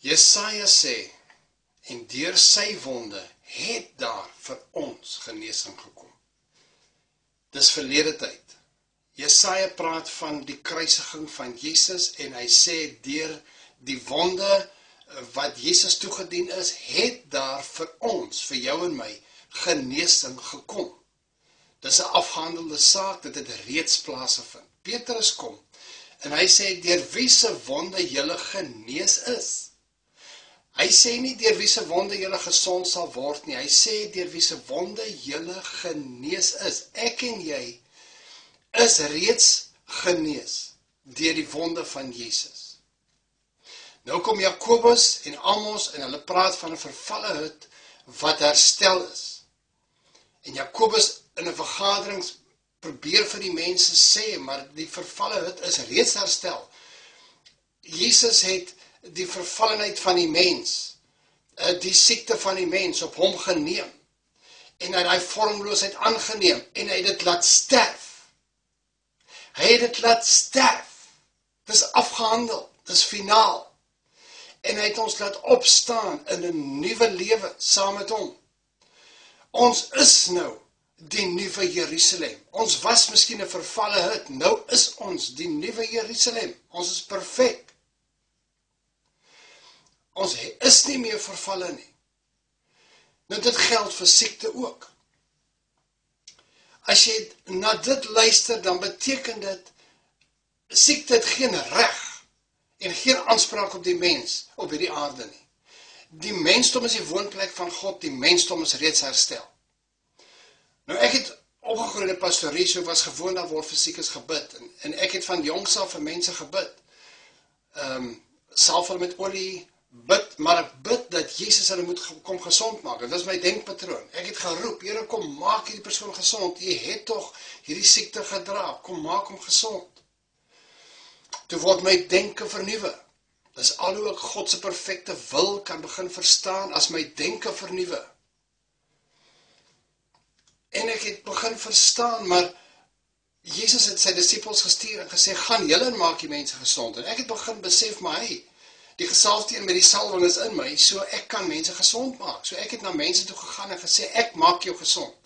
Jesaja sê, en deur sy wonde het daar vir ons genesing gekom. Dis verlede tyd. Jesaja praat van die kruisiging van Jesus en hy sê deur die wonde wat Jesus toegedien is, het daar vir ons, vir jou en my, genesing gekom. Dis 'n afgehandelde saak, dit het reeds plaasgevind. Petrus kom en hy sê deur wie se wonde julle genees is. Hy sê nie deur wie se wonde julle gesond sal word nie, hy sê deur wie se wonde julle genees is. Ek en jy is reeds genees deur die wonde van Jesus. Nou kom Jakobus en Amos en hulle praat van 'n vervalle hut wat herstel is. En Jakobus in 'n vergadering probeer vir die mense sê, maar die vervalle hut is reeds herstel. Jesus het die vervallenheid van die mens, die siekte van die mens op hom geneem, en hy het die vormloosheid aangeneem, en hy het dit laat sterf. Hy het dit laat sterf. Dit is afgehandel, dit is finaal. En hy het ons laat opstaan in 'n nuwe lewe saam met hom. Ons is nou die nuwe Jerusalem. Ons was miskien 'n vervalle hut, nou is ons die nuwe Jerusalem. Ons is perfek. Ons is nie meer vervalle nie. Nou dit geld vir siekte ook. As jy na dit luister, dan beteken dit, siekte het geen reg en geen aanspraak op die mens, op hierdie aarde nie. Die mensdom is die woonplek van God, die mensdom is reeds herstel. Nou ek het opgegroei in 'n pastorie, so was gewoon daar word vir siekes gebid, en ek het van jongs af vir mense gebid. Salf hulle met olie, bid, maar ek bid dat Jesus hulle moet kom gesond maak. Dit is my denkpatroon. Ek het geroep, Here, kom maak hierdie persoon gesond. U het tog hierdie siekte gedra, kom maak hom gesond. Toe word my denke vernuwe. Dis al hoe ek God se perfekte wil kan begin verstaan as my denke vernuwe. En ek het begin verstaan, maar Jesus het sy disippels gestuur en gesê, gaan julle en maak die mense gesond. En ek het begin besef, maar hy, die gesalfde een met die salwing is in my, so ek kan mense gesond maak. So ek het na mense toe gegaan en gesê, ek maak jou gesond.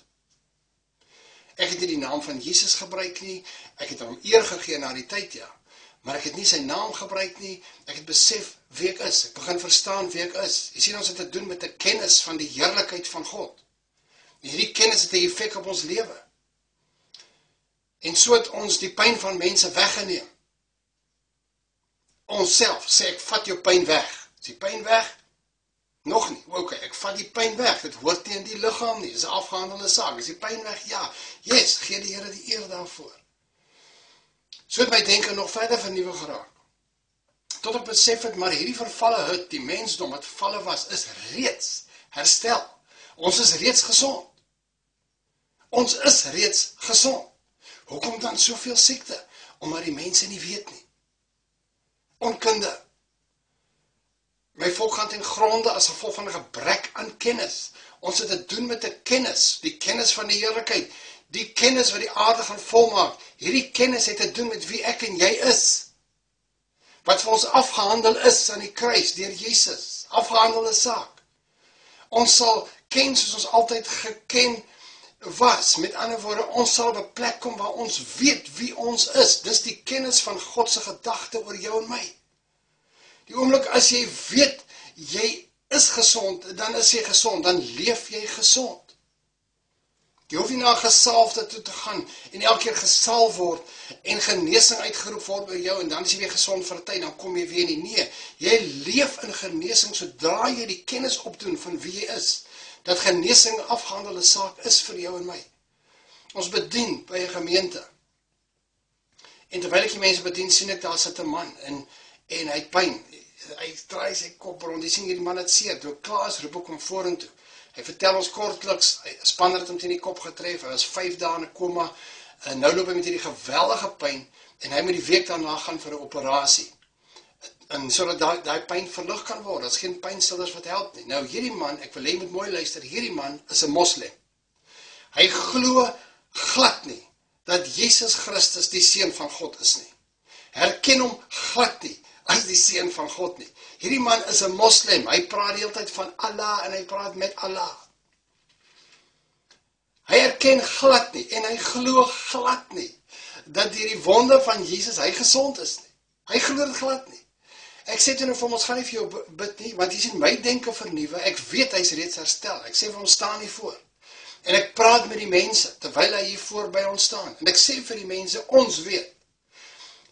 Ek het nie die naam van Jesus gebruik nie, ek het hom eer gegee na die tyd, ja. Maar ek het nie sy naam gebruik nie, ek het besef wie ek is, ek begin verstaan wie ek is. Jy sien, ons het te doen met 'n kennis van die heerlikheid van God. En hierdie kennis het 'n effek op ons lewe. En so het ons die pyn van mense weggeneem. Ons self sê, ek vat jou pyn weg. Is die pyn weg? Nog nie. Ok, ek vat die pyn weg. Dit hoort nie in die liggaam nie. Dit is 'n afgehandelde saak. Is die pyn weg? Ja. Yes, gee die Here die eer daarvoor. So het my denke nog verder vernuwe geraak. Tot ek besef het, maar hierdie vervalle hut, die mensdom wat vervalle was, is reeds herstel. Ons is reeds gesond. Ons is reeds gesond. Hoekom dan soveel siekte? Omdat die mense nie weet nie. Onkunde. My volk gaan ten gronde as gevolg van 'n gebrek aan kennis. Ons het te doen met 'n kennis, die kennis van die heerlikheid, die kennis wat die aarde gaan volmaak. Hierdie kennis het te doen met wie ek en jy is. Wat vir ons afgehandel is aan die kruis deur Jesus. Afgehandelde saak. Ons sal ken soos ons altyd geken was. Met ander woorde, ons sal op 'n plek kom waar ons weet wie ons is. Dis die kennis van God se gedagte oor jou en my. Die oomblik as jy weet, jy is gesond, dan is jy gesond, dan leef jy gesond. Jy hoef nie na 'n gesalfde toe te gaan, en elke keer gesalf word, en genesing uitgeroep word by jou, en dan is jy weer gesond vir 'n tyd, dan kom jy weer nie. Nee, jy leef in genesing, sodra jy die kennis opdoen van wie jy is, dat genesing 'n afgehandelde saak is vir jou en my. Ons bedien by 'n gemeente, en terwyl ek die mense bedien, sien ek daar sit 'n man, en hy het pyn, hy draai sy kop rond, jy sien hierdie man het seer, toe ek klaar is, roep ek hom vorentoe. Hy vertel ons kortliks, spanner het hom teen die kop getref, hy was 5 dae in 'n koma, en nou loop hy met hierdie geweldige pyn, en hy moet die week daarna gaan vir 'n operasie. En sodat daai pyn verlig kan word, daar's geen pynstillers wat help nie. Nou hierdie man, ek wil hê jy moet mooi luister, hierdie man is 'n moslim. Hy glo glad nie, dat Jesus Christus die Seun van God is nie. Herken hom glad nie, as die seun van God nie. Hierdie man is 'n moslim, hy praat die hele tyd van Allah en hy praat met Allah. Hy erken glad nie en hy glo glad nie dat deur die wonde van Jesus hy gesond is nie. Hy glo dit glad nie. Ek sê toe nou vir hom, ons gaan nie vir jou bid nie, want jy sien my denke vernuwe, ek weet hy's reeds herstel. Ek sê vir hom, staan hier voor. En ek praat met die mense, terwyl hy hier voor by ons staan. En ek sê vir die mense, ons weet,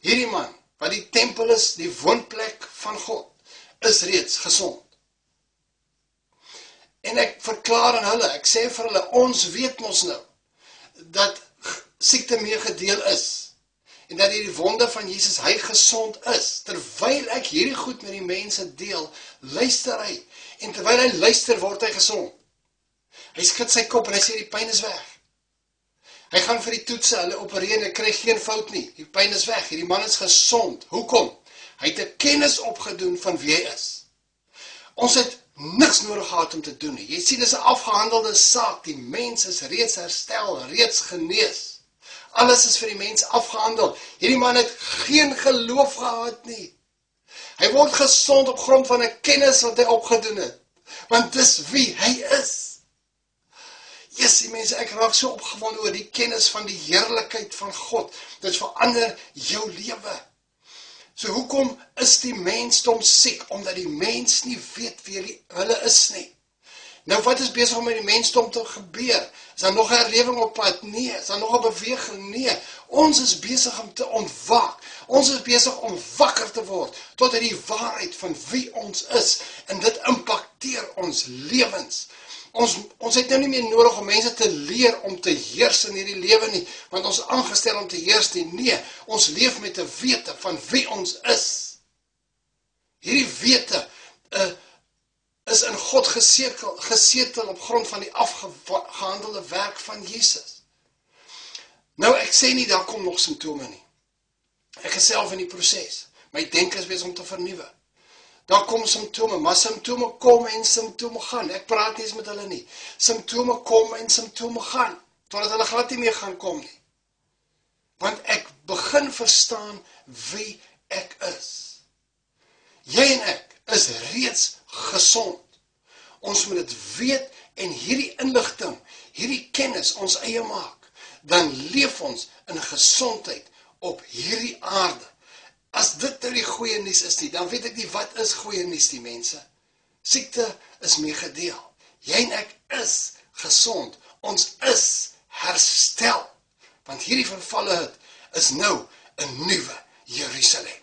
hierdie man, wat die tempel is, die woonplek van God, is reeds gesond. En ek verklaar aan hulle, ek sê vir hulle, ons weet mos nou, dat siekte mee gedeel is, en dat die wonde van Jesus, hy gesond is. Terwyl ek hierdie goed met die mense deel, luister hy, en terwyl hy luister, word hy gesond. Hy skud sy kop en hy sê, die pyn is weg. Hy gaan vir die toetse, hulle opereer en hy kry geen fout nie. Die pyn is weg, hierdie man is gesond. Hoekom? Hy het 'n kennis opgedoen van wie hy is. Ons het niks nodig gehad om te doen nie. Jy sien, dis 'n afgehandelde saak. Die mens is reeds herstel, reeds genees. Alles is vir die mens afgehandel. Hierdie man het geen geloof gehad nie. Hy word gesond op grond van 'n kennis wat hy opgedoen het. Want dis wie hy is. Die mense, ek raak so opgewonde oor die kennis van die heerlikheid van God. Dit verander jou lewe. So hoekom is die mensdom siek? Omdat die mens nie weet wie hulle is nie. Nou wat is besig om met die mensdom te gebeur? Is daar nog 'n herlewing op pad? Nee. Is daar nog 'n beweging? Nee. Ons is besig om te ontwaak. Ons is besig om wakker te word tot uit die waarheid van wie ons is. En dit impakteer ons lewens. Ons het nou nie meer nodig om mense te leer om te heers in hierdie lewe nie, want ons is aangestel om te heers nie. Nee, ons leef met 'n wete van wie ons is. Hierdie wete is in God gesetel op grond van die afgehandelde werk van Jesus. Nou, ek sê nie, daar kom nog simptome nie. Ek is self in die proses. My denke is besig om te vernuwe. Daar kom simptome, maar simptome kom en simptome gaan. Ek praat nie eens met hulle nie. Simptome kom en simptome gaan, totdat hulle glad nie meer gaan kom nie. Want ek begin verstaan wie ek is. Jy en ek is reeds gesond. Ons moet dit weet en hierdie inligting, hierdie kennis ons eie maak. Dan leef ons in gesondheid op hierdie aarde. As dit nou die goeie nuus is nie, dan weet ek nie wat is goeie nuus die mense. Siekte is mee gedeel. Jy en ek is gesond. Ons is herstel. Want hierdie vervalle hut is nou 'n nuwe Jerusalem.